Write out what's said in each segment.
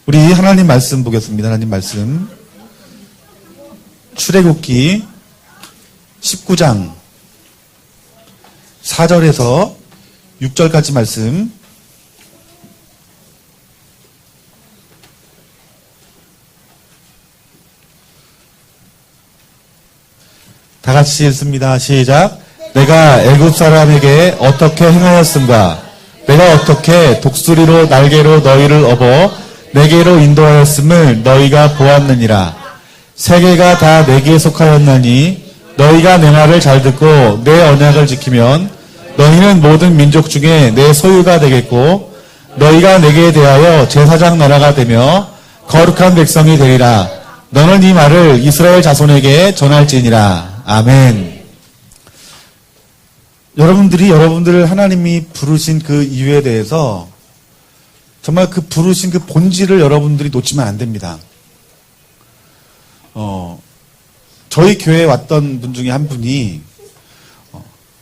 우리 하나님 말씀 보겠습니다. 하나님 말씀. 출애굽기 19장 4절에서 6절까지 말씀. 다 같이 읽습니다. 시작. 내가 애굽 사람에게 어떻게 행하였음과 내가 어떻게 독수리로 날개로 너희를 업어 내게로 인도하였음을 너희가 보았느니라. 세계가 다 내게 속하였나니 너희가 내 말을 잘 듣고 내 언약을 지키면 너희는 모든 민족 중에 내 소유가 되겠고 너희가 내게 대하여 제사장 나라가 되며 거룩한 백성이 되리라. 너는 이 말을 이스라엘 자손에게 전할지니라. 아멘. 여러분들을 하나님이 부르신 그 이유에 대해서 정말 그 부르신 그 본질을 여러분들이 놓치면 안 됩니다. 저희 교회에 왔던 분 중에 한 분이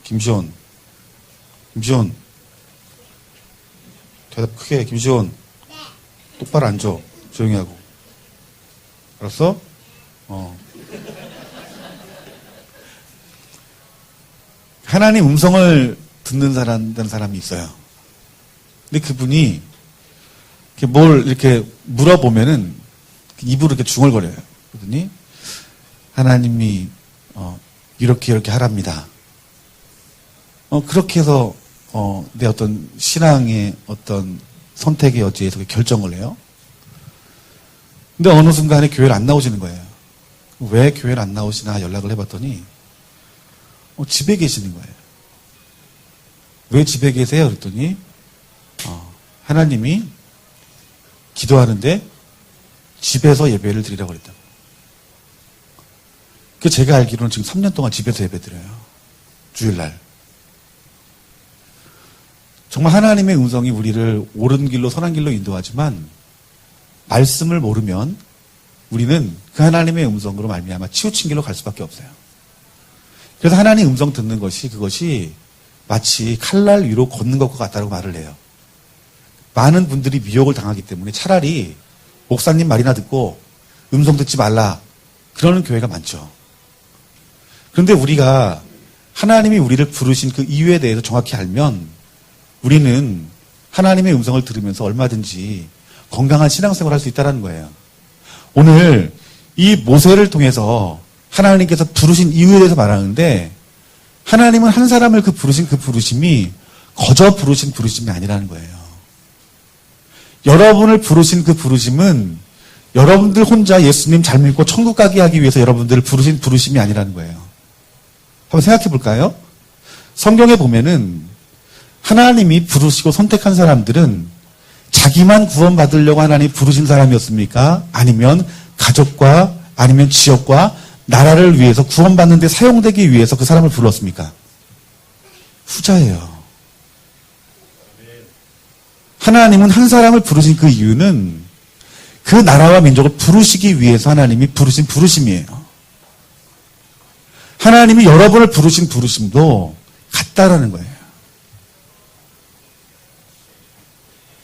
김시온 대답 크게. 김시온 똑바로 앉아. 조용히 하고. 알았어? 하나님 음성을 듣는 사람이 있어요. 근데 그분이 뭘 이렇게 물어보면은 입으로 이렇게 중얼거려요. 그러더니 하나님이 이렇게 하랍니다. 그렇게 해서 내 어떤 신앙의 어떤 선택의 여지에서 결정을 해요. 근데 어느 순간에 교회를 안 나오시는 거예요. 왜 교회를 안 나오시나 연락을 해봤더니 집에 계시는 거예요. 왜 집에 계세요? 그랬더니 하나님이 기도하는데 집에서 예배를 드리라고 그랬다. 그 제가 알기로는 지금 3년 동안 집에서 예배 드려요. 주일날. 정말 하나님의 음성이 우리를 옳은 길로 선한 길로 인도하지만 말씀을 모르면 우리는 그 하나님의 음성으로 말미암아 치우친 길로 갈 수밖에 없어요. 그래서 하나님 음성 듣는 그것이 마치 칼날 위로 걷는 것과 같다고 말을 해요. 많은 분들이 미혹을 당하기 때문에 차라리 목사님 말이나 듣고 음성 듣지 말라 그러는 교회가 많죠. 그런데 우리가 하나님이 우리를 부르신 그 이유에 대해서 정확히 알면 우리는 하나님의 음성을 들으면서 얼마든지 건강한 신앙생활을 할 수 있다는 거예요. 오늘 이 모세를 통해서 하나님께서 부르신 이유에 대해서 말하는데 하나님은 한 사람을 부르신 그 부르심이 거저 부르신 부르심이 아니라는 거예요. 여러분을 부르신 그 부르심은 여러분들 혼자 예수님 잘 믿고 천국 가게 하기 위해서 여러분들을 부르신 부르심이 아니라는 거예요. 한번 생각해 볼까요? 성경에 보면은 하나님이 부르시고 선택한 사람들은 자기만 구원받으려고 하나님이 부르신 사람이었습니까? 아니면 가족과 아니면 지역과 나라를 위해서 구원받는 데 사용되기 위해서 그 사람을 불렀습니까? 후자예요. 하나님은 한 사람을 부르신 그 이유는 그 나라와 민족을 부르시기 위해서 하나님이 부르신 부르심이에요. 하나님이 여러분을 부르신 부르심도 같다라는 거예요.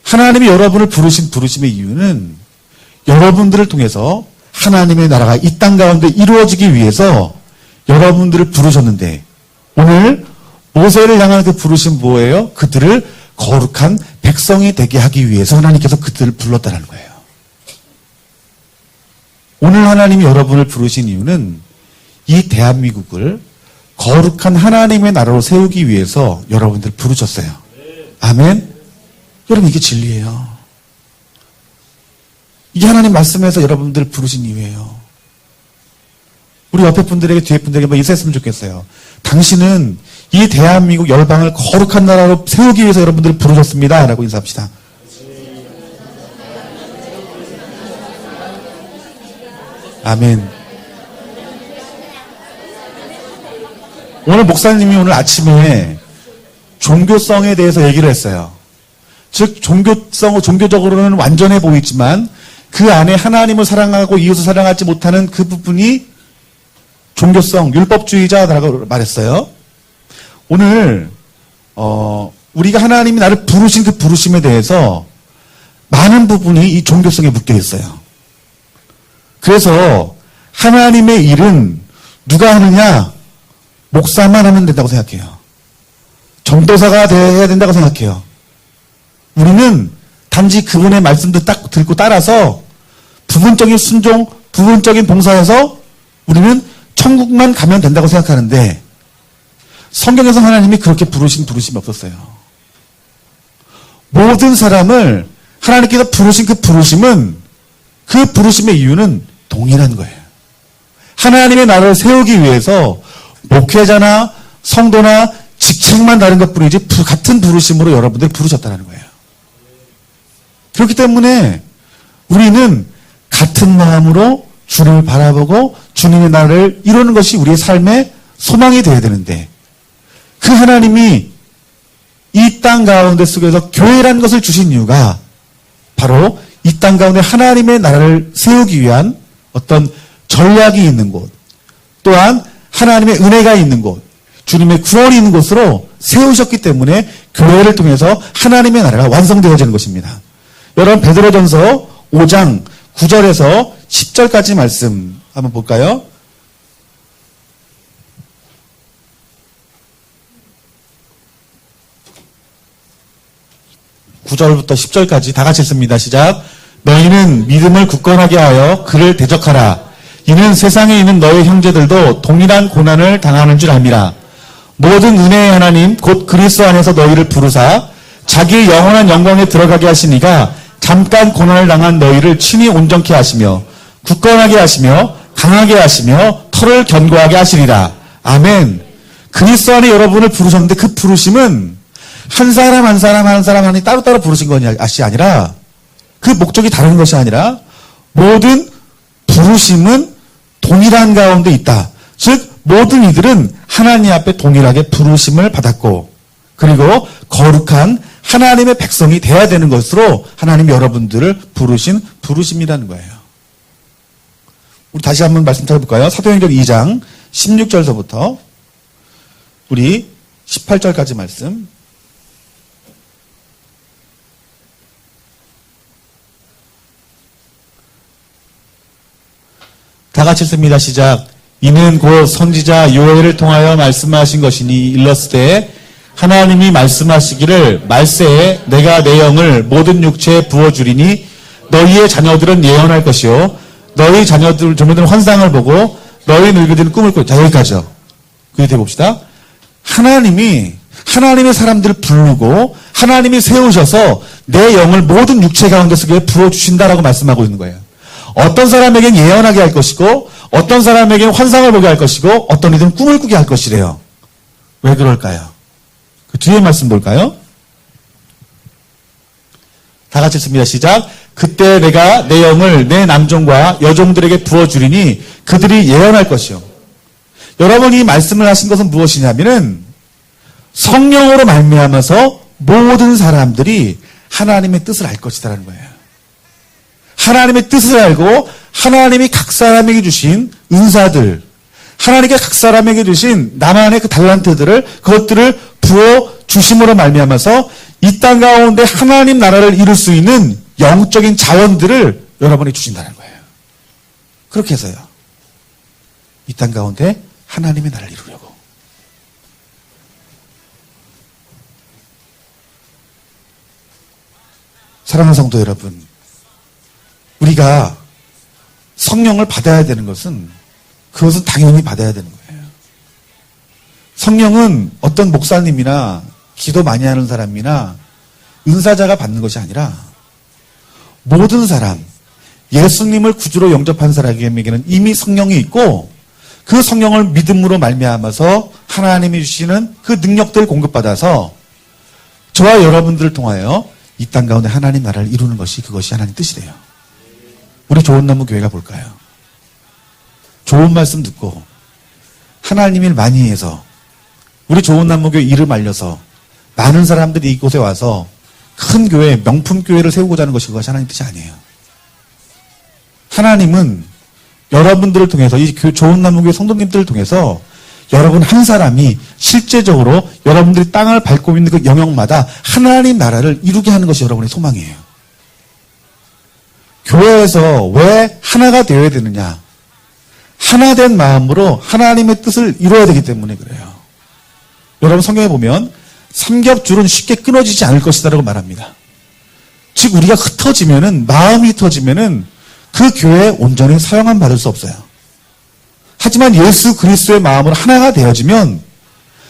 하나님이 여러분을 부르신 부르심의 이유는 여러분들을 통해서 하나님의 나라가 이 땅 가운데 이루어지기 위해서 여러분들을 부르셨는데 오늘 모세를 향한 그 부르심 뭐예요? 그들을 거룩한 백성이 되게 하기 위해서 하나님께서 그들을 불렀다는 거예요. 오늘 하나님이 여러분을 부르신 이유는 이 대한민국을 거룩한 하나님의 나라로 세우기 위해서 여러분들을 부르셨어요. 아멘? 여러분 이게 진리예요. 이게 하나님 말씀에서 여러분들을 부르신 이유예요. 우리 옆에 분들에게 뒤에 분들에게 인사했으면 좋겠어요. 당신은 이 대한민국 열방을 거룩한 나라로 세우기 위해서 여러분들을 부르셨습니다. 라고 인사합시다. 아멘. 오늘 목사님이 오늘 아침에 종교성에 대해서 얘기를 했어요. 즉 종교적으로는 완전해 보이지만 그 안에 하나님을 사랑하고 이웃을 사랑하지 못하는 그 부분이 종교성, 율법주의자라고 말했어요. 오늘 우리가 하나님이 나를 부르신 그 부르심에 대해서 많은 부분이 이 종교성에 묶여 있어요. 그래서 하나님의 일은 누가 하느냐? 목사만 하면 된다고 생각해요. 전도사가 해야 된다고 생각해요. 우리는 단지 그분의 말씀도 딱 듣고 따라서 부분적인 순종, 부분적인 봉사해서 우리는 천국만 가면 된다고 생각하는데 성경에서 하나님이 그렇게 부르심이 없었어요. 모든 사람을 하나님께서 부르신 그 부르심은 그 부르심의 이유는 동일한 거예요. 하나님의 나라를 세우기 위해서 목회자나 성도나 직책만 다른 것뿐이지 같은 부르심으로 여러분들 부르셨다는 거예요. 그렇기 때문에 우리는 같은 마음으로 주님을 바라보고 주님의 나라를 이루는 것이 우리의 삶의 소망이 되어야 되는데 그 하나님이 이 땅 가운데 속에서 교회라는 것을 주신 이유가 바로 이 땅 가운데 하나님의 나라를 세우기 위한 어떤 전략이 있는 곳, 또한 하나님의 은혜가 있는 곳, 주님의 구원이 있는 곳으로 세우셨기 때문에 교회를 통해서 하나님의 나라가 완성되어지는 것입니다. 여러분 베드로전서 5장 9절에서 10절까지 말씀 한번 볼까요? (9절부터) (10절까지) 다 같이 읽습니다. 시작. 너희는 믿음을 굳건하게 하여 그를 대적하라. 이는 세상에 있는 너희 형제들도 동일한 고난을 당하는 줄 압니다. 모든 은혜의 하나님 곧 그리스도 안에서 너희를 부르사 자기의 영원한 영광에 들어가게 하시니가 잠깐 고난을 당한 너희를 친히 온전케 하시며 굳건하게 하시며 강하게 하시며 털을 견고하게 하시리라. 아멘. 그리스도 안에 여러분을 부르셨는데 그 부르심은 한 사람 한 사람 한 사람 하니 따로따로 부르신 것이 아니라 그 목적이 다른 것이 아니라 모든 부르심은 동일한 가운데 있다. 즉 모든 이들은 하나님 앞에 동일하게 부르심을 받았고 그리고 거룩한 하나님의 백성이 돼야 되는 것으로 하나님이 여러분들을 부르신 부르심이라는 거예요. 우리 다시 한번 말씀 드려볼까요? 사도행전 2장 16절서부터 우리 18절까지 말씀. 다 같이 읽습니다. 시작. 이는 곧 선지자 요엘을 통하여 말씀하신 것이니 일렀으되 하나님이 말씀하시기를 말세에 내가 내 영을 모든 육체에 부어주리니 너희의 자녀들은 예언할 것이요 너희 자녀들은 환상을 보고 너희 늙은이들은 꿈을 꿔. 자, 여기까지요. 그 뒤에 봅시다. 하나님이 하나님의 사람들을 부르고 하나님이 세우셔서 내 영을 모든 육체 가운데 속에 부어주신다라고 말씀하고 있는 거예요. 어떤 사람에겐 예언하게 할 것이고 어떤 사람에겐 환상을 보게 할 것이고 어떤 이들은 꿈을 꾸게 할 것이래요. 왜 그럴까요? 그 뒤에 말씀 볼까요? 다 같이 읽습니다. 시작. 그때 내가 내 영을 내 남종과 여종들에게 부어주리니 그들이 예언할 것이요. 여러분이 이 말씀을 하신 것은 무엇이냐면은 성령으로 말미암아서 모든 사람들이 하나님의 뜻을 알 것이다라는 거예요. 하나님의 뜻을 알고 하나님이 각 사람에게 주신 은사들, 하나님께 각 사람에게 주신 나만의 그 달란트들을 그것들을 부어 주심으로 말미암아서 이 땅 가운데 하나님 나라를 이룰 수 있는 영적인 자원들을 여러분이 주신다는 거예요. 그렇게 해서요. 이 땅 가운데 하나님의 나라를 이루려고. 사랑하는 성도 여러분, 우리가 성령을 받아야 되는 것은 그것은 당연히 받아야 되는 거예요. 성령은 어떤 목사님이나 기도 많이 하는 사람이나 은사자가 받는 것이 아니라 모든 사람, 예수님을 구주로 영접한 사람에게는 이미 성령이 있고 그 성령을 믿음으로 말미암아서 하나님이 주시는 그 능력들을 공급받아서 저와 여러분들을 통하여 이 땅 가운데 하나님 나라를 이루는 것이 그것이 하나님 뜻이래요. 우리 좋은 나무 교회가 볼까요? 좋은 말씀 듣고 하나님 일 많이 해서 우리 좋은 나무 교회 이름 알려서 많은 사람들이 이곳에 와서 큰 교회, 명품 교회를 세우고자 하는 것이 그것이 하나님 뜻이 아니에요. 하나님은 여러분들을 통해서 이 좋은 나무 교회 성도님들을 통해서 여러분 한 사람이 실제적으로 여러분들이 땅을 밟고 있는 그 영역마다 하나님 나라를 이루게 하는 것이 여러분의 소망이에요. 교회에서 왜 하나가 되어야 되느냐? 하나된 마음으로 하나님의 뜻을 이루어야 되기 때문에 그래요. 여러분 성경에 보면 삼겹줄은 쉽게 끊어지지 않을 것이다라고 말합니다. 즉 우리가 흩어지면은, 마음이 흩어지면은 그 교회에 온전히 사용함 받을 수 없어요. 하지만 예수 그리스도의 마음으로 하나가 되어지면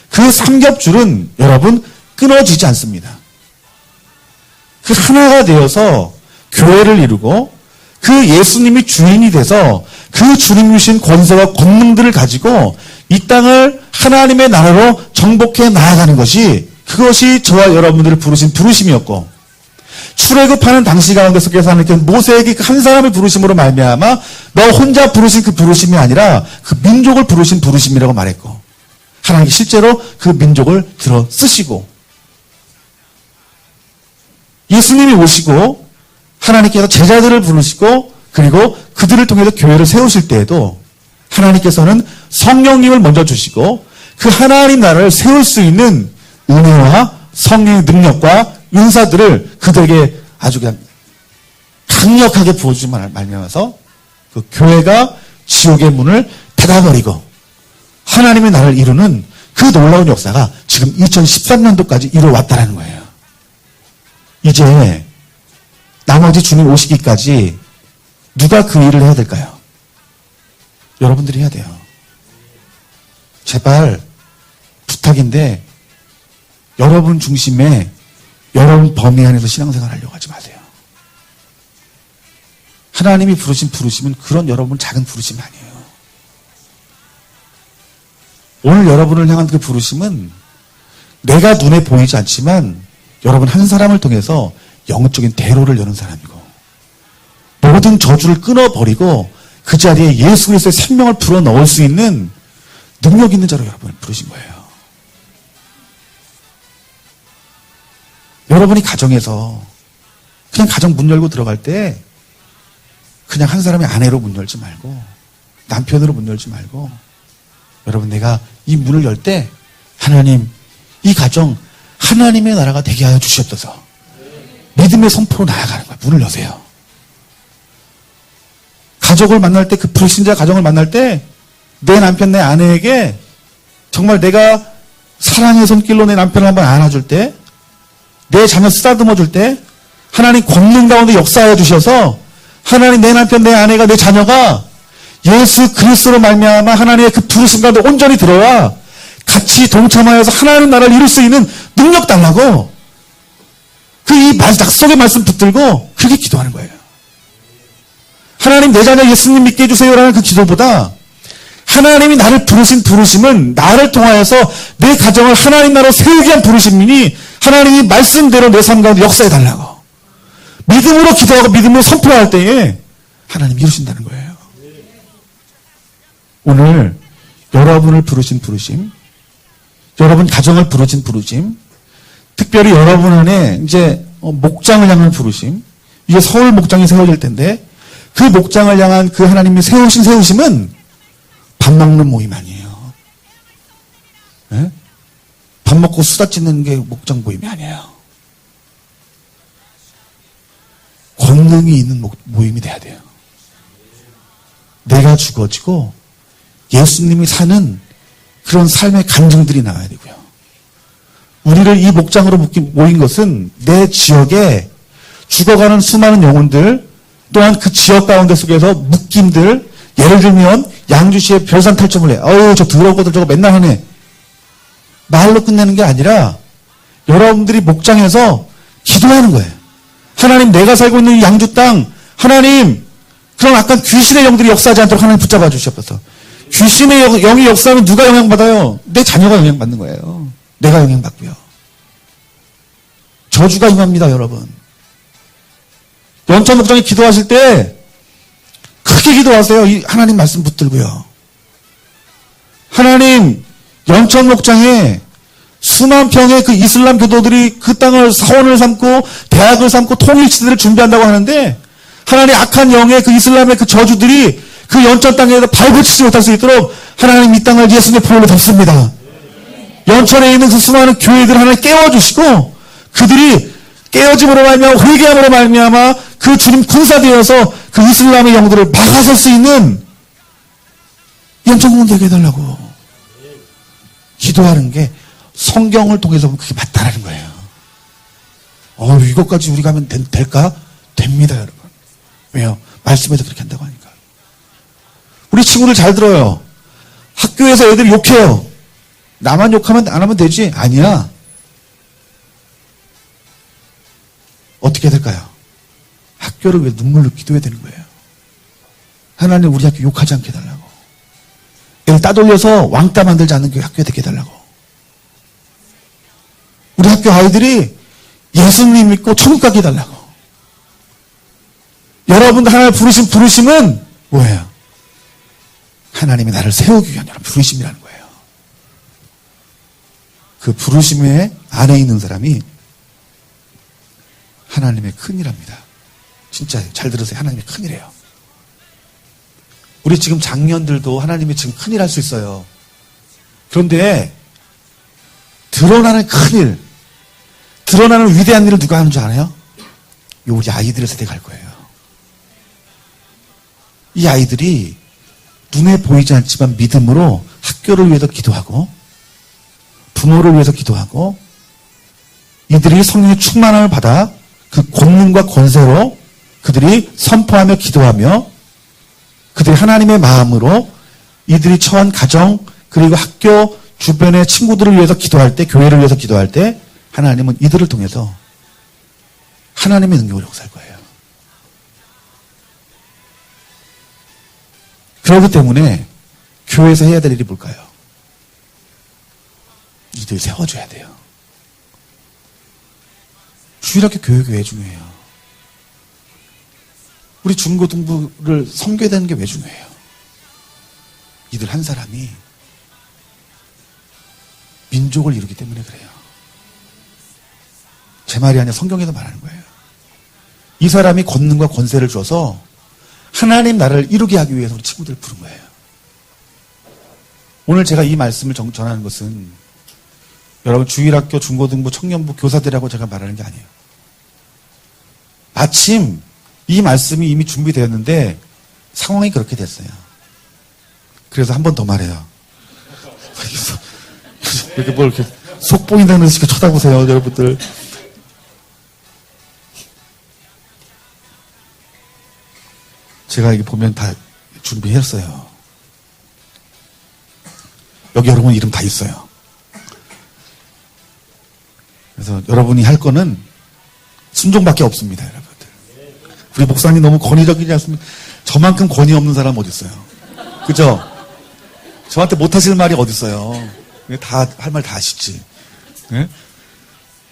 그 삼겹줄은 여러분 끊어지지 않습니다. 그 하나가 되어서 교회를 이루고 그 예수님이 주인이 돼서 그 주님이 주신 권세와 권능들을 가지고 이 땅을 하나님의 나라로 정복해 나아가는 것이, 그것이 저와 여러분들을 부르신 부르심이었고, 출애굽하는 당시 가운데 속에서 하나님께서 모세에게 한 사람을 부르심으로 말미암아 너 혼자 부르신 그 부르심이 아니라 그 민족을 부르신 부르심이라고 말했고, 하나님께 실제로 그 민족을 들어 쓰시고, 예수님이 오시고 하나님께서 제자들을 부르시고 그리고 그들을 통해서 교회를 세우실 때에도 하나님께서는 성령님을 먼저 주시고 그 하나님 나라를 세울 수 있는 은혜와 성령의 능력과 은사들을 그들에게 아주 그냥 강력하게 부어주지만 말미암아서 그 교회가 지옥의 문을 닫아버리고 하나님의 나라를 이루는 그 놀라운 역사가 지금 2013년도까지 이루어왔다는 거예요. 이제 나머지 주님 오시기까지 누가 그 일을 해야 될까요? 여러분들이 해야 돼요. 제발 부탁인데 여러분 중심에 여러분 범위 안에서 신앙생활 하려고 하지 마세요. 하나님이 부르신 부르심은 그런 여러분 작은 부르심이 아니에요. 오늘 여러분을 향한 그 부르심은 내가 눈에 보이지 않지만 여러분 한 사람을 통해서 영적인 대로를 여는 사람이고, 모든 저주를 끊어버리고 그 자리에 예수 그리스도의 생명을 불어넣을 수 있는 능력 있는 자로 여러분을 부르신 거예요. 여러분이 가정에서 그냥 가정 문 열고 들어갈 때 그냥 한 사람의 아내로 문 열지 말고, 남편으로 문 열지 말고, 여러분 내가 이 문을 열 때 하나님, 이 가정 하나님의 나라가 되게 하여 주시옵소서, 믿음의 선포로 나아가는 거예요. 문을 여세요. 가족을 만날 때, 그 불신자 가정을 만날 때 내 남편, 내 아내에게 정말 내가 사랑의 손길로 내 남편을 한번 안아줄 때, 내 자녀 쓰다듬어 줄 때 하나님 권능 가운데 역사하여 주셔서 하나님 내 남편, 내 아내가, 내 자녀가 예수 그리스도로 말미암아 하나님의 그 부르심 가운데 온전히 들어와 같이 동참하여서 하나님 나라를 이룰 수 있는 능력 달라고, 그 이 약속의 말씀 붙들고 그렇게 기도하는 거예요. 하나님 내 자녀 예수님 믿게 해주세요라는 그 기도보다 하나님이 나를 부르신 부르심은 나를 통하여서 내 가정을 하나님 나라로 세우기 위한 부르심이니 하나님이 말씀대로 내 삶 가운데 역사해달라고 믿음으로 기도하고 믿음으로 선포할 때에 하나님 이루신다는 거예요. 오늘 여러분을 부르신 부르심, 여러분 가정을 부르신 부르심, 특별히 여러분 안에 이제 목장을 향한 부르심, 이제 서울 목장이 세워질 텐데 그 목장을 향한 그 하나님이 세우신 세우심은 밥 먹는 모임 아니에요. 네? 밥 먹고 수다 찢는 게 목장 모임이 아니에요. 권능이 있는 모임이 돼야 돼요. 내가 죽어지고 예수님이 사는 그런 삶의 간증들이 나와야 되고요. 우리를 이 목장으로 모인 것은 내 지역에 죽어가는 수많은 영혼들, 또한 그 지역 가운데 속에서 묶임들, 예를 들면 양주시에 별산 탈점을 해. 어우, 저 더러운 것들 저거 맨날 하네. 말로 끝내는 게 아니라 여러분들이 목장에서 기도하는 거예요. 하나님, 내가 살고 있는 양주 땅, 하나님, 그럼 아까 귀신의 영들이 역사하지 않도록 하나님 붙잡아 주시옵소서. 귀신의 영이 역사하면 누가 영향받아요? 내 자녀가 영향받는 거예요. 내가 영향받고요. 저주가 임합니다, 여러분. 연천 목장에 기도하실 때 크게 기도하세요. 이 하나님 말씀 붙들고요. 하나님, 연천 목장에 수만 평의 그 이슬람 교도들이 그 땅을 사원을 삼고 대학을 삼고 통일시대를 준비한다고 하는데, 하나님 악한 영의 그 이슬람의 그 저주들이 그 연천 땅에서 발붙이지 못할 수 있도록 하나님 이 땅을 예수님의 보혈로 덮습니다. 연천에 있는 그 수많은 교회들 하나님 깨워주시고, 그들이 깨어짐으로 말미암아 회개함으로 말미암아 그 주님 군사되어서 그 이슬람의 영들을 막아설 수 있는 영적문 되게 해달라고 기도하는 게 성경을 통해서 보면 그게 맞다라는 거예요. 이것까지 우리가 하면 될까? 됩니다, 여러분. 왜요? 말씀에서 그렇게 한다고 하니까. 우리 친구들 잘 들어요. 학교에서 애들이 욕해요. 나만 욕하면 안 하면 되지? 아니야. 어떻게 해야 될까요? 학교를 위해 눈물로 기도해야 되는 거예요. 하나님 우리 학교 욕하지 않게 해달라고. 애를 따돌려서 왕따 만들지 않는 학교에 되게 해달라고. 우리 학교 아이들이 예수님 믿고 천국 가게 해달라고. 여러분들 하나님 부르신 부르심은 뭐예요? 하나님이 나를 세우기 위한 여러분 부르심이라는 거예요. 그 부르심의 안에 있는 사람이 하나님의 큰일합니다. 진짜 잘 들으세요. 하나님의 큰일이에요. 우리 지금 장년들도 하나님이 지금 큰일 할 수 있어요. 그런데 드러나는 큰일, 드러나는 위대한 일을 누가 하는 줄 알아요? 우리 아이들의 세대가 할 거예요. 이 아이들이 눈에 보이지 않지만 믿음으로 학교를 위해서 기도하고 부모를 위해서 기도하고 이들이 성령의 충만함을 받아 그 권능과 권세로 그들이 선포하며 기도하며 그들이 하나님의 마음으로 이들이 처한 가정 그리고 학교 주변의 친구들을 위해서 기도할 때 교회를 위해서 기도할 때 하나님은 이들을 통해서 하나님의 능력을 역사할 거예요. 그렇기 때문에 교회에서 해야 될 일이 뭘까요? 이들 세워줘야 돼요. 주일학교 교육이 왜 중요해요? 우리 중고등부를 섬겨야 되는 게 왜 중요해요? 이들 한 사람이 민족을 이루기 때문에 그래요. 제 말이 아니라 성경에서 말하는 거예요. 이 사람이 권능과 권세를 줘서 하나님 나라를 이루게 하기 위해서 우리 친구들을 부른 거예요. 오늘 제가 이 말씀을 전하는 것은 여러분 주일학교, 중고등부, 청년부 교사들하고 제가 말하는 게 아니에요. 마침 이 말씀이 이미 준비되었는데 상황이 그렇게 됐어요. 그래서 한 번 더 말해요. 이렇게 뭘 이렇게 속 보인다는 식으로 쳐다보세요, 여러분들. 제가 이게 보면 다 준비했어요. 여기 여러분 이름 다 있어요. 그래서 여러분이 할 거는 순종밖에 없습니다, 여러분들. 우리 목사님 너무 권위적이지 않습니까? 저만큼 권위 없는 사람 어디 있어요? 그죠? 저한테 못하실 말이 어디 있어요? 다 할 말 다 하시지. 네?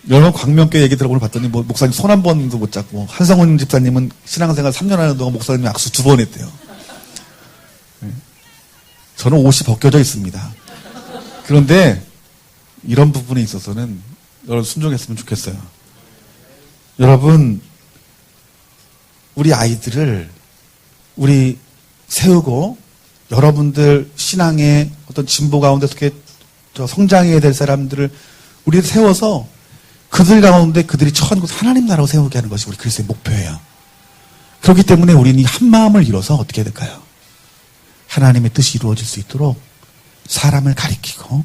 여러분 광명교회 얘기 들어보고 봤더니 목사님 손 한 번도 못 잡고 한성훈 집사님은 신앙생활 3년 하는 동안 목사님이 악수 2번 했대요. 네? 저는 옷이 벗겨져 있습니다. 그런데 이런 부분에 있어서는 여러분 순종했으면 좋겠어요. 여러분 우리 아이들을 우리 세우고 여러분들 신앙의 어떤 진보 가운데 어떻게 성장해야 될 사람들을 우리 세워서 그들 가운데 그들이 처한 곳 하나님 나라로 세우게 하는 것이 우리 그리스도의 목표예요. 그렇기 때문에 우리는 한 마음을 이뤄서 어떻게 해야 될까요? 하나님의 뜻이 이루어질 수 있도록 사람을 가리키고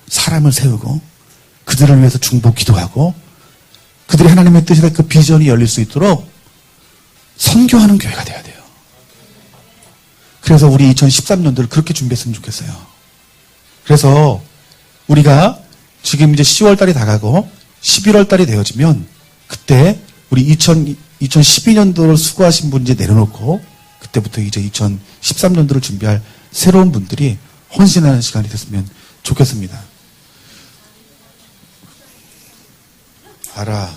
사람을 세우고 그들을 위해서 중보 기도하고 그들이 하나님의 뜻이라 그 비전이 열릴 수 있도록 선교하는 교회가 돼야 돼요. 그래서 우리 2013년도를 그렇게 준비했으면 좋겠어요. 그래서 우리가 지금 이제 10월 달이 다가고 11월 달이 되어지면 그때 우리 2012년도를 수고하신 분 이제 내려놓고 그때부터 이제 2013년도를 준비할 새로운 분들이 헌신하는 시간이 됐으면 좋겠습니다. 알아.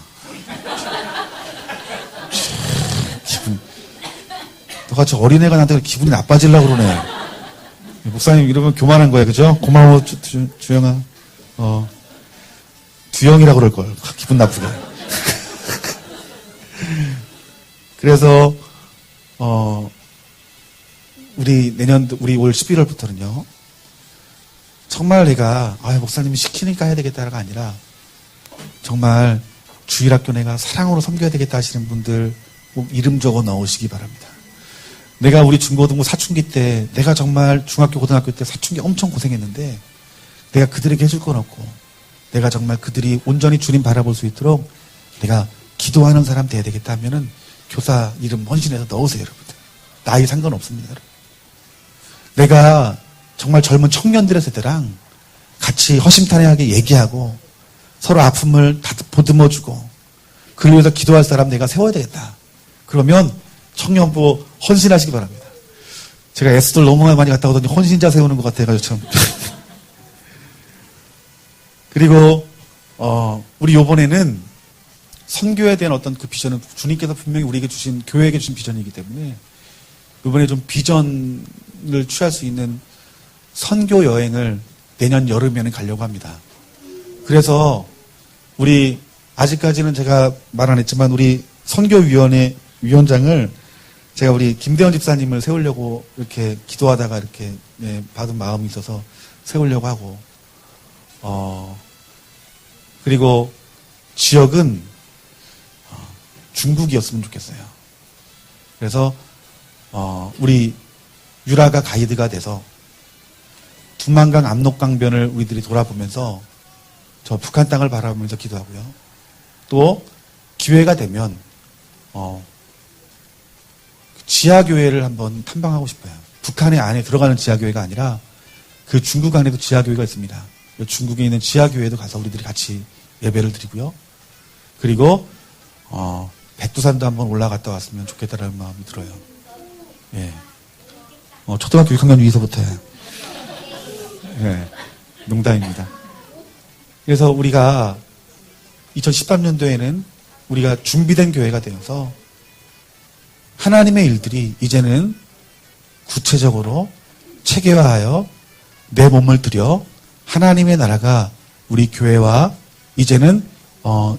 기분. 너가 저 어린애가 나한테 기분이 나빠지려고 그러네. 목사님 이러면 교만한 거야, 그죠? 고마워, 주영아. 두영이라고 그럴걸. 기분 나쁘게. 그래서, 우리 올 11월부터는요, 정말 내가, 목사님이 시키니까 해야 되겠다가 아니라, 정말 주일학교 내가 사랑으로 섬겨야 되겠다 하시는 분들, 꼭 이름 적어 넣으시기 바랍니다. 내가 우리 중고등부 사춘기 때, 내가 정말 중학교, 고등학교 때 사춘기 엄청 고생했는데, 내가 그들에게 해줄 건 없고, 내가 정말 그들이 온전히 주님 바라볼 수 있도록 내가 기도하는 사람 돼야 되겠다 하면은 교사 이름 헌신해서 넣으세요, 여러분들. 나이 상관없습니다, 여러분. 내가 정말 젊은 청년들의 세대랑 같이 허심탄회하게 얘기하고 서로 아픔을 다 보듬어주고 그를 위해서 기도할 사람 내가 세워야 되겠다. 그러면 청년부 헌신하시기 바랍니다. 제가 S들 너무 많이 갔다 오더니 헌신자 세우는 것 같아가지고 참. 그리고 우리 이번에는 선교에 대한 어떤 그 비전은 주님께서 분명히 우리에게 주신, 교회에게 주신 비전이기 때문에 이번에 좀 비전을 취할 수 있는 선교 여행을 내년 여름에는 가려고 합니다. 그래서 우리 아직까지는 제가 말 안 했지만 우리 선교위원회 위원장을 제가 우리 김대원 집사님을 세우려고 이렇게 기도하다가 이렇게 받은 마음이 있어서 세우려고 하고 그리고 지역은 중국이었으면 좋겠어요. 그래서 우리 유라가 가이드가 돼서 두만강 압록강변을 우리들이 돌아보면서 저 북한 땅을 바라보면서 기도하고요. 또 기회가 되면 지하교회를 한번 탐방하고 싶어요. 북한의 안에 들어가는 지하교회가 아니라 그 중국 안에도 지하교회가 있습니다. 중국에 있는 지하교회도 가서 우리들이 같이 예배를 드리고요. 그리고 백두산도 한번 올라갔다 왔으면 좋겠다라는 마음이 들어요. 예. 초등학교 6학년 위에서부터요. 예. 농담입니다. 그래서 우리가 2013년도에는 우리가 준비된 교회가 되어서 하나님의 일들이 이제는 구체적으로 체계화하여 내 몸을 들여 하나님의 나라가 우리 교회와 이제는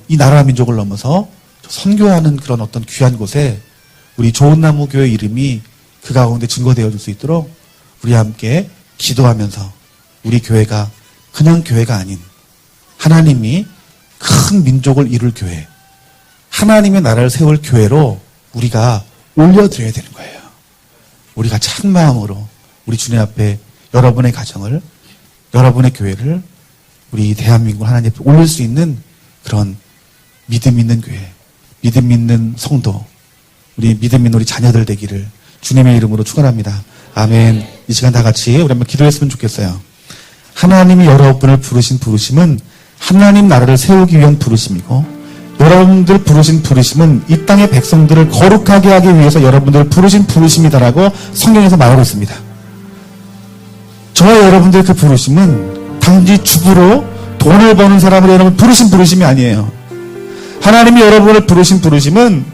이 나라 민족을 넘어서 선교하는 그런 어떤 귀한 곳에 우리 좋은 나무 교회 이름이 그 가운데 증거되어 줄 수 있도록 우리 함께 기도하면서 우리 교회가 그냥 교회가 아닌 하나님이 큰 민족을 이룰 교회, 하나님의 나라를 세울 교회로 우리가 올려드려야 되는 거예요. 우리가 찬 마음으로 우리 주님 앞에 여러분의 가정을, 여러분의 교회를 우리 대한민국 하나님 앞에 올릴 수 있는 그런 믿음 있는 교회, 믿음 있는 성도, 우리 믿음 있는 우리 자녀들 되기를 주님의 이름으로 축원합니다. 아멘. 이 시간 다 같이 우리 한번 기도했으면 좋겠어요. 하나님이 여러분을 부르신 부르심은 하나님 나라를 세우기 위한 부르심이고, 여러분들 부르신 부르심은 이 땅의 백성들을 거룩하게 하기 위해서 여러분들을 부르신 부르심이다라고 성경에서 말하고 있습니다. 저와 여러분들의 그 부르심은 단지 주부로 돈을 버는 사람으로 여러분 부르신 부르심이 아니에요. 하나님이 여러분을 부르신 부르심은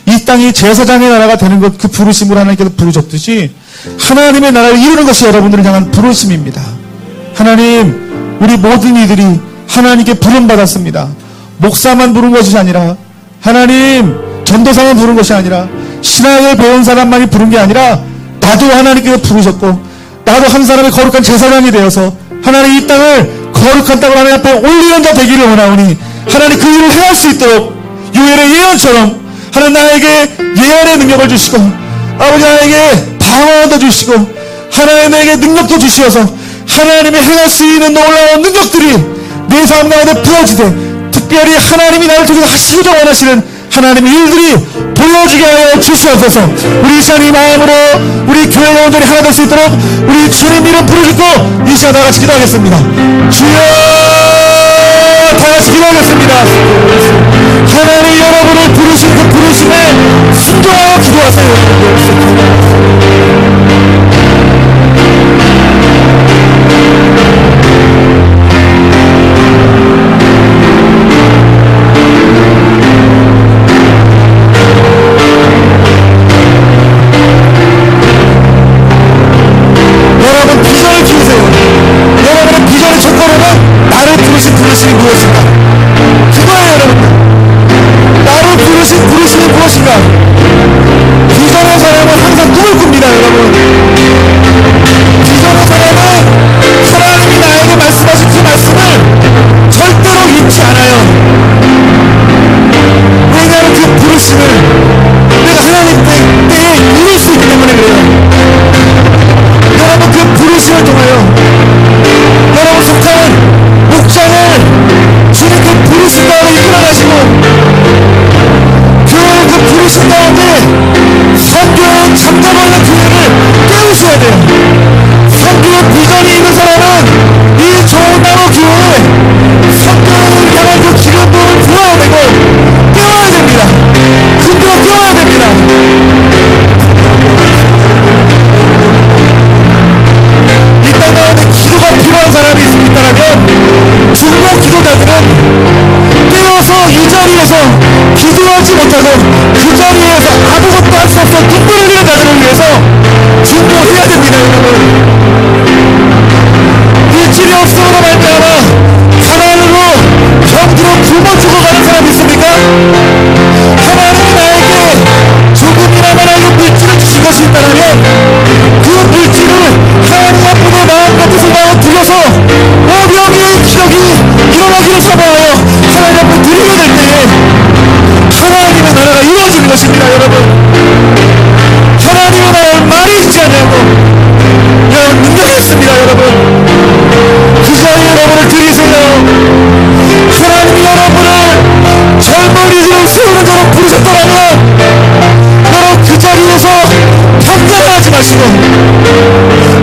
이 땅이 제사장의 나라가 되는 것, 그 부르심으로 하나님께서 부르셨듯이 하나님의 나라를 이루는 것이 여러분들을 향한 부르심입니다. 하나님, 우리 모든 이들이 하나님께 부름받았습니다. 목사만 부른 것이 아니라, 하나님, 전도사만 부른 것이 아니라, 신학을 배운 사람만이 부른 게 아니라 나도 하나님께서 부르셨고 나도 한 사람의 거룩한 제사장이 되어서 하나님 이 땅을 거룩한 땅으로 하나님 앞에 올리는 자 되기를 원하오니, 하나님 그 일을 행할 수 있도록 요엘의 예언처럼 하나님 나에게 예언의 능력을 주시고, 아버지 나에게 방언도 주시고, 하나님 나에게 능력도 주시어서 하나님이 행할 수 있는 놀라운 능력들이 내 삶 가운데 부어지되, 특별히 하나님이 나를 통해서 하시고자 원하시는 하나님의 일들이 보여지게 하여 주시옵소서. 우리 이 시간 이 마음으로 우리 교회가 온전히 하나 될 수 있도록 우리 주님 이름 부르짖고 이 시간 다 같이 기도하겠습니다. 주여, 다 같이 기도하겠습니다. 하나님 여러분을 부르신 그 부르심에 순종하여 기도하세요. 이루지 못하고 그 자리에서 아무것도 할 수 없어 눈물을 흘리는 자들을 위해서 중보해야 됩니다. 여러분, 물질이 없음으로 말미암아 가난으로 병들어 굶어 죽어가는 사람 있습니까? 하나님이 나에게 조금이나마 나에게 물질을 주신 것이 있다면 그 물질을 하나님 앞으로 마음과 뜻을 다해 드려서 오병이의 기적이 일어나기를 사모하여 하나님 앞에 드리게 될 때에 하나님의 나라가 이루어지는 것입니다. 여러분, 하나님의 나라는 말이 있지 않냐고 여러분 능력했습니다. 여러분, 그 자리에 여러분을 드리세요. 하나님이 여러분을 젊은이들을 세우는 자로 부르셨더라면 여러분 그 자리에서 판단하지 마시고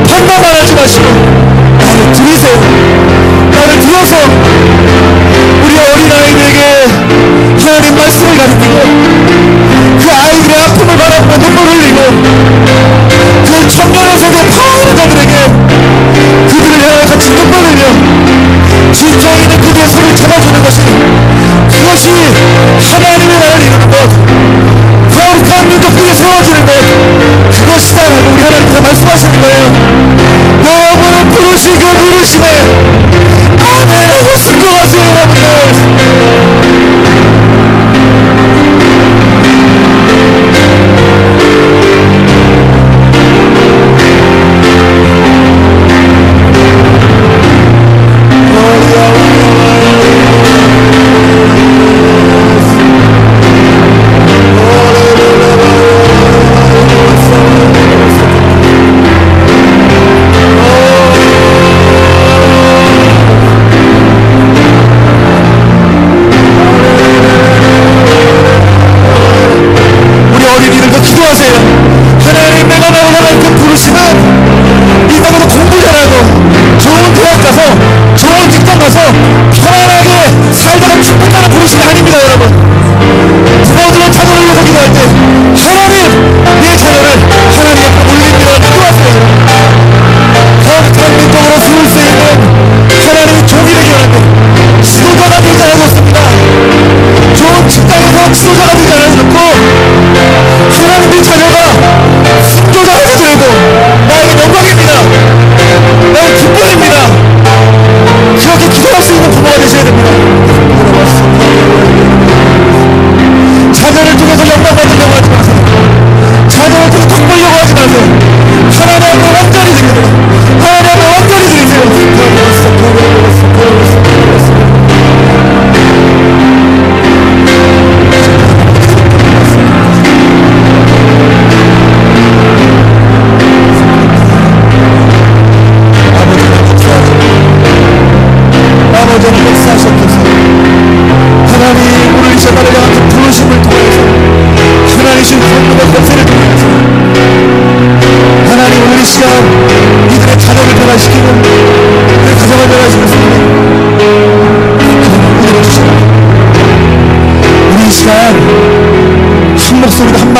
판단하지 마시고 나를 드리세요. 나를 들어서 우리 어린아이들에게 하나님 말씀을 가르치고 그 아이들의 아픔을 바라보며 눈물을 흘리고 그 청년의 속에 파오는 자들에게 그들을 향해 같이 눈물 흘려 진정이 있는 그들의 손을 잡아주는 것이 그것이 하나님의 나라를 이루는 것, 거룩한 민족들이 세워지는 것, 그것이다라고 우리 하나님께서 말씀하시는 거예요. 여러분은 부르신 그 부르심에 아멘하고 순종하세요. 여러분들,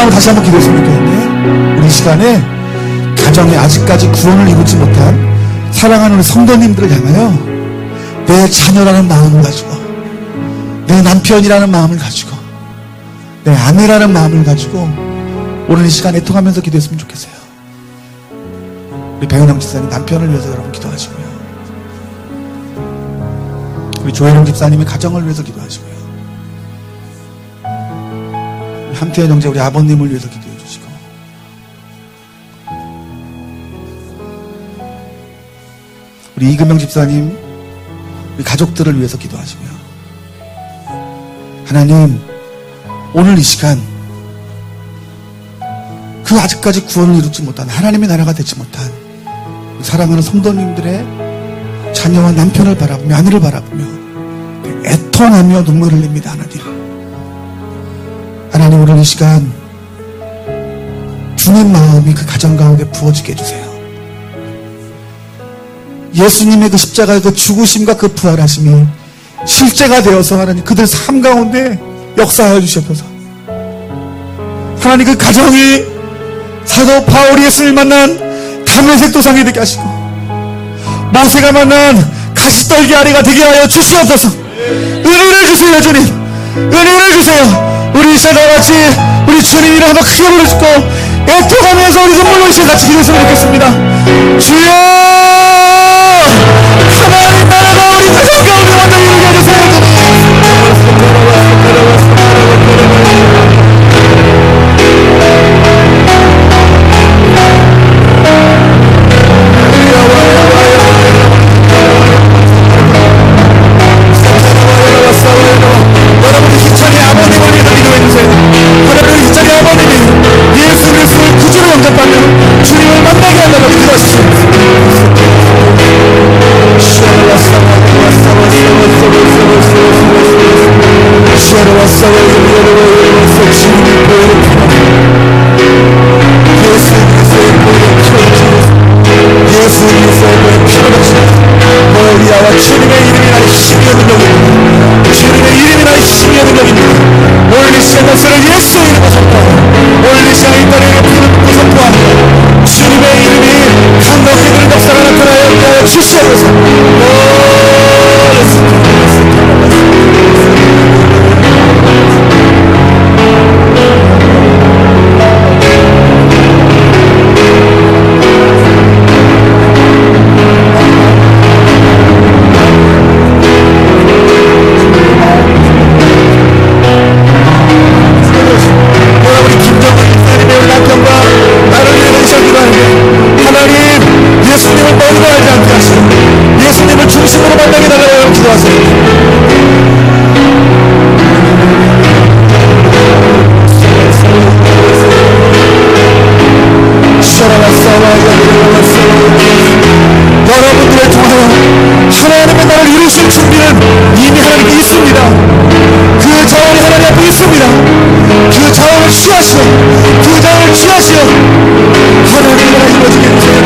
다시 한번 기도했으면 좋겠는데, 우리 시간에 가정에 아직까지 구원을 이루지 못한 사랑하는 우리 성도님들을 향하여 내 자녀라는 마음을 가지고, 내 남편이라는 마음을 가지고, 내 아내라는 마음을 가지고 오늘 이 시간에 통하면서 기도했으면 좋겠어요. 우리 배은영 집사님 남편을 위해서 여러분 기도하시고요, 우리 조혜령 집사님의 가정을 위해서 기도하시고요, 함태현 형제 우리 아버님을 위해서 기도해 주시고, 우리 이금영 집사님 우리 가족들을 위해서 기도하시고요. 하나님, 오늘 이 시간 그 아직까지 구원을 이루지 못한, 하나님의 나라가 되지 못한 사랑하는 성도님들의 자녀와 남편을 바라보며 아내를 바라보며 애통하며 눈물을 흘립니다. 하나님, 오늘 이 시간 주님 마음이 그 가정 가운데 부어지게 해주세요. 예수님의 그 십자가의 그 죽으심과 그 부활하심이 실제가 되어서 하나님 그들 삶 가운데 역사하여 주셔서, 하나님 그 가정이 사도 바울이 예수를 만난 담메색 도상이 되게 하시고 모세가 만난 가시떨기 아래가 되게 하여 주시옵소서. 은혜를 주세요. 주님, 은혜를 주세요. 우리 이 시간 다 같이 우리 주님 이름 한번 크게 부르짖고 애통하면서 우리 눈물로 이 시간 같이 기도했으면 좋겠습니다. 주여, 하나님 나라가 우리 가정 가운데 먼저 이루게 해주세요. 여러분 희찬이 아버님을 위해서 기도해주세요. 하나님 희찬이 아버님이 예수 그리스도를 구주로 영접하며 주님을 만나게 하려고 기도하시죠. 예수 그리스도의 피로 머리아와 주님의 이름이 나의 힘의 능력입니다. 주님의 이름이 나의 힘의 능력입니다. 오늘 이 시간 것을 예수 이름으로 선포하고 오늘 이 시간 이 땅에 피를 선포합니다. 주님의 이름이 강력히 그런 역사가 나타나여 주시옵소서. 여러분들을 통하여 하나님의 나라를 이루실 준비는 이미 하나님께 있습니다. 그 자원이 하나님 앞에 있습니다. 그 자원을 취하시오. 그 자원을 취하시오. 하나님의 나라 이루어지게 해주세요.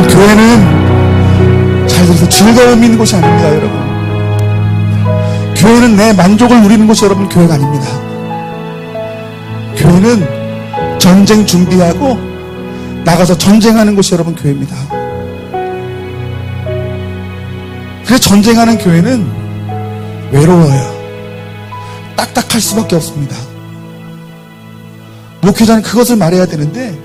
교회는 잘 들어서 즐거움이 있는 곳이 아닙니다. 여러분, 교회는 내 만족을 누리는 곳이 여러분 교회가 아닙니다. 교회는 전쟁 준비하고 나가서 전쟁하는 곳이 여러분 교회입니다. 그래서 전쟁하는 교회는 외로워요. 딱딱할 수밖에 없습니다. 목회자는 그것을 말해야 되는데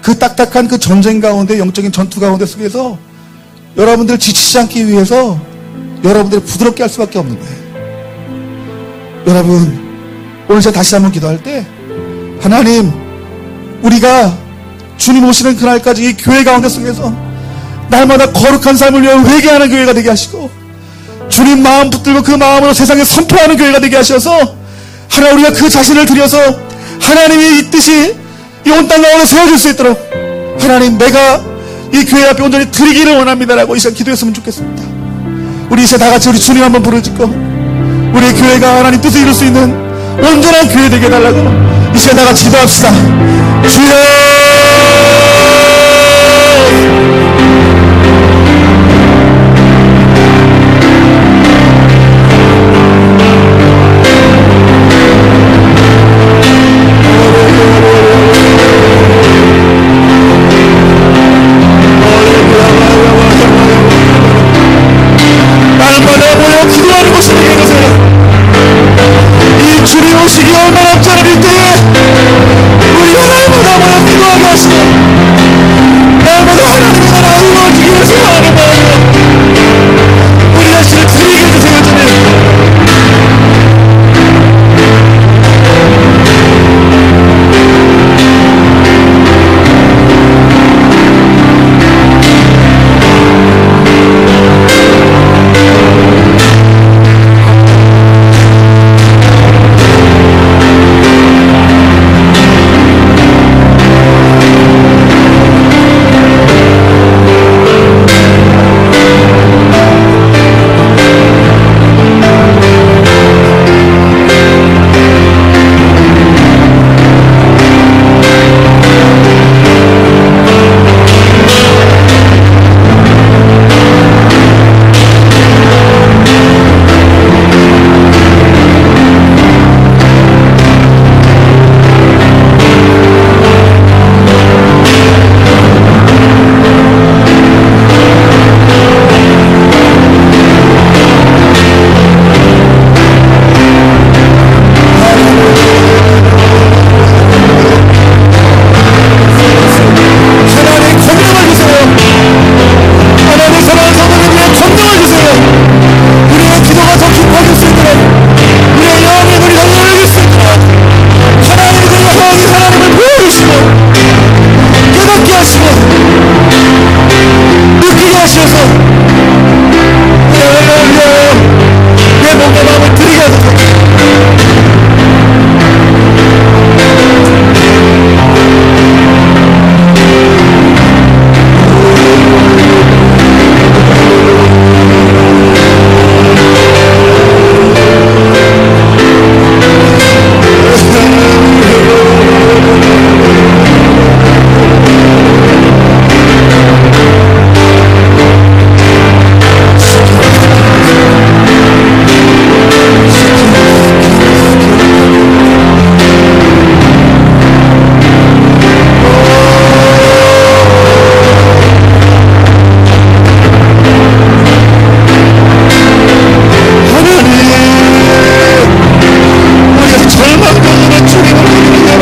그 딱딱한 그 전쟁 가운데, 영적인 전투 가운데 속에서 여러분들 지치지 않기 위해서 여러분들을 부드럽게 할 수밖에 없는 거예요. 여러분, 오늘 제가 다시 한번 기도할 때 하나님, 우리가 주님 오시는 그날까지 이 교회 가운데 속에서 날마다 거룩한 삶을 위해 회개하는 교회가 되게 하시고 주님 마음 붙들고 그 마음으로 세상에 선포하는 교회가 되게 하셔서 하나 우리가 그 자신을 들여서 하나님이 이 뜻이 이 온 땅 가운데 세워질 수 있도록 하나님, 내가 이 교회 앞에 온전히 드리기를 원합니다라고 이 시간 기도했으면 좋겠습니다. 우리 이제 다 같이 우리 주님 한번 부르짖고 우리 교회가 하나님 뜻을 이룰 수 있는 온전한 교회 되게 해달라고 이 시간 다 같이 기도합시다. 주여, 날마다 모여 기도하는 곳이 되게 해주세요.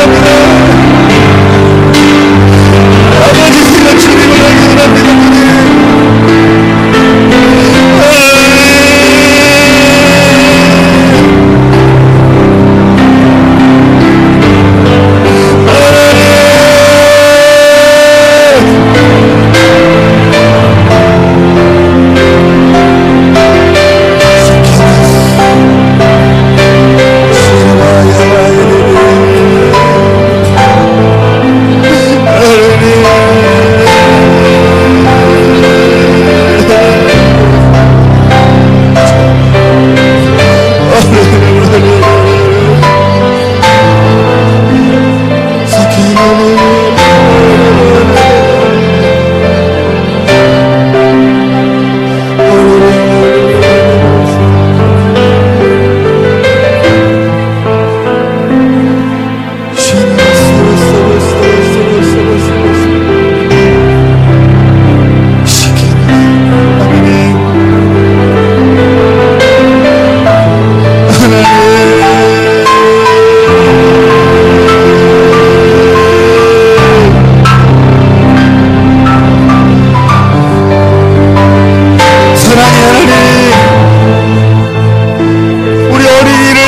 원합니다. 아버지 우리가 주님을 알기 원합니다.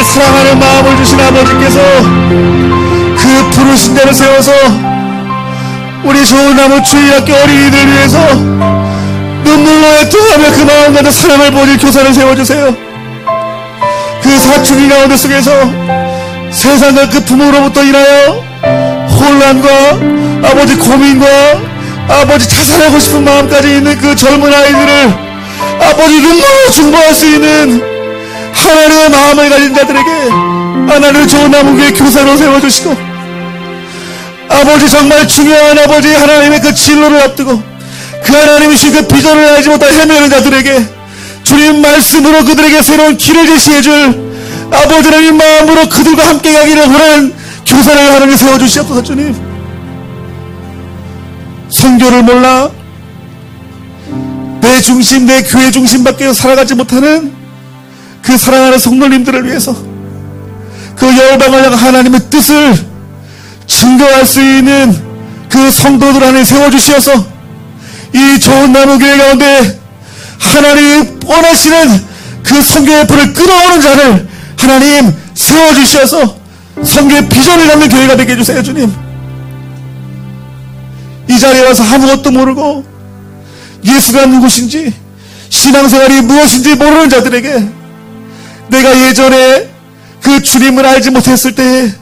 사랑하는 마음을 주신 아버지께서 그 부르신 대로 세워서 우리 좋은 나무 주일학교 어린이들을 위해서 눈물로 애통하며 그 마음 가운데 사랑을 보일 교사를 세워주세요. 그 사춘기 가운데 속에서 세상과 그 부모로부터 인하여 혼란과 아버지 고민과 아버지 자살하고 싶은 마음까지 있는 그 젊은 아이들을 아버지 눈물로 중보할 수 있는 하나님의 마음을 가진 자들에게 하나님의 좋은 나무교회 교사로 세워주시고 아버지 정말 중요한 아버지 하나님의 그 진로를 앞두고 그 하나님이 주신 그 비전을 알지 못한 헤매는 자들에게 주님 말씀으로 그들에게 새로운 길을 제시해줄 아버지 하나님 마음으로 그들과 함께 가기를 원하는 교사를 하나님 세워주시옵소서. 주님 성교를 몰라 내 중심 내 교회 중심밖에 살아가지 못하는 그 사랑하는 성도님들을 위해서 그 열방을 향한 하나님의 뜻을 증거할 수 있는 그 성도들 안에 세워주시어서 이 좋은 나무교회 가운데 하나님이 원하시는 그 성교의 불을 끌어오는 자를 하나님 세워주셔서 성교의 비전을 갖는 교회가 되게 해주세요. 주님 이 자리에 와서 아무것도 모르고 예수가 누구신지 신앙생활이 무엇인지 모르는 자들에게 내가 예전에 그 주님을 알지 못했을 때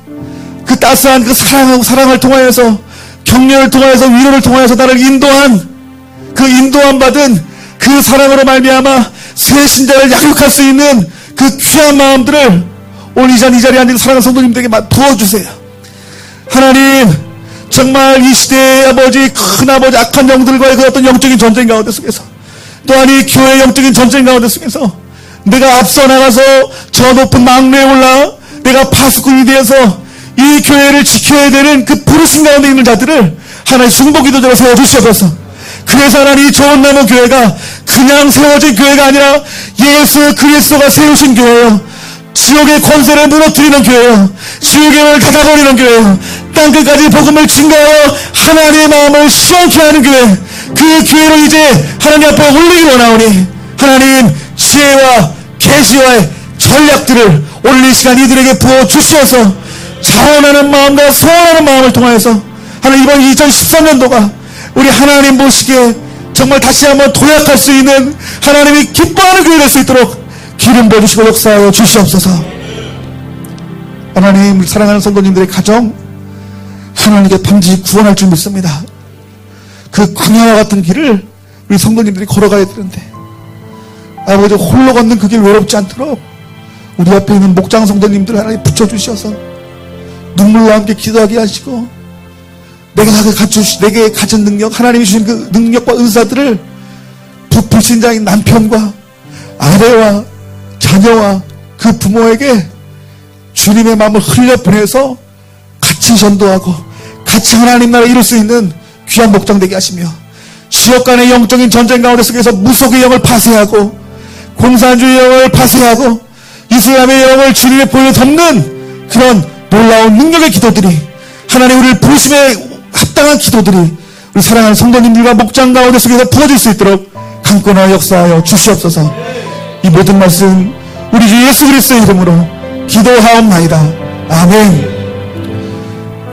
그 따스한 그 사랑을 통하여서 격려를 통하여서 위로를 통하여서 나를 인도한 그 인도함 받은 그 사랑으로 말미암아 새 신자를 양육할 수 있는 그 귀한 마음들을 오늘 이 자리에 앉은 사랑하는 성도님들에게 부어주세요. 하나님 정말 이 시대의 아버지 큰 아버지 악한 영들과의 그 어떤 영적인 전쟁 가운데 속에서 또한 이 교회의 영적인 전쟁 가운데 속에서 내가 앞서 나가서 저 높은 망대에 올라 내가 파수꾼이 되어서 이 교회를 지켜야 되는 그 부르심 가운데 있는 자들을 하나의 중보기도자로 세워주시옵소서. 그래서 하나님 이 좋은 나무 교회가 그냥 세워진 교회가 아니라 예수 그리스도가 세우신 교회예요. 지옥의 권세를 무너뜨리는 교회예요. 지옥의 문을 닫아버리는 교회예요. 땅끝까지 복음을 증거하여 하나님의 마음을 시원케 하는 교회, 그 교회로 이제 하나님 앞에 올리기 원하오니 하나님 지혜와 계시와의 전략들을 오늘 이 시간 이들에게 부어주시어서 자원하는 마음과 소원하는 마음을 통하여서 하나님 이번 2013년도가 우리 하나님 보시기에 정말 다시 한번 도약할 수 있는 하나님이 기뻐하는 교회 될 수 있도록 기름 부어주시고 역사하여 주시옵소서. 하나님 사랑하는 성도님들의 가정 하나님께 반드시 구원할 줄 믿습니다. 그 광야와 같은 길을 우리 성도님들이 걸어가야 되는데 아버지 홀로 걷는 그 길 외롭지 않도록 우리 앞에 있는 목장 성도님들 하나님 붙여주셔서 눈물과 함께 기도하게 하시고 내게 가진 능력 하나님이 주신 그 능력과 은사들을 불신자인 남편과 아내와 자녀와 그 부모에게 주님의 마음을 흘려보내서 같이 전도하고 같이 하나님 나라 이룰 수 있는 귀한 목장 되게 하시며 지역 간의 영적인 전쟁 가운데 속에서 무속의 영을 파쇄하고 공산주의 영을 파쇄하고 이슬람의 영을 주님의 보여 덮는 그런 놀라운 능력의 기도들이 하나님 우리를 부르심에 합당한 기도들이 우리 사랑하는 성도님들과 목장 가운데 속에서 부어질 수 있도록 강권하여 역사하여 주시옵소서. 이 모든 말씀 우리 주 예수 그리스도의 이름으로 기도하옵나이다. 아멘.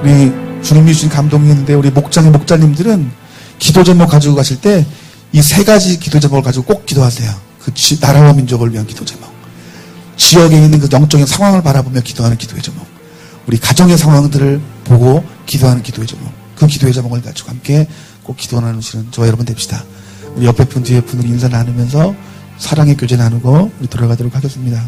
우리 주님이 주신 감동이 있는데 우리 목장의 목자님들은 기도 제목 가지고 가실 때 이 세 가지 기도 제목을 가지고 꼭 기도하세요. 그 나라와 민족을 위한 기도 제목, 지역에 있는 그 영적인 상황을 바라보며 기도하는 기도의 제목, 우리 가정의 상황들을 보고 기도하는 기도의 제목, 그 기도의 제목을 가지고 함께 꼭 기도 나누시는 저와 여러분 됩시다. 우리 옆에 분 뒤에 분으로 인사 나누면서 사랑의 교제 나누고 우리 돌아가도록 하겠습니다.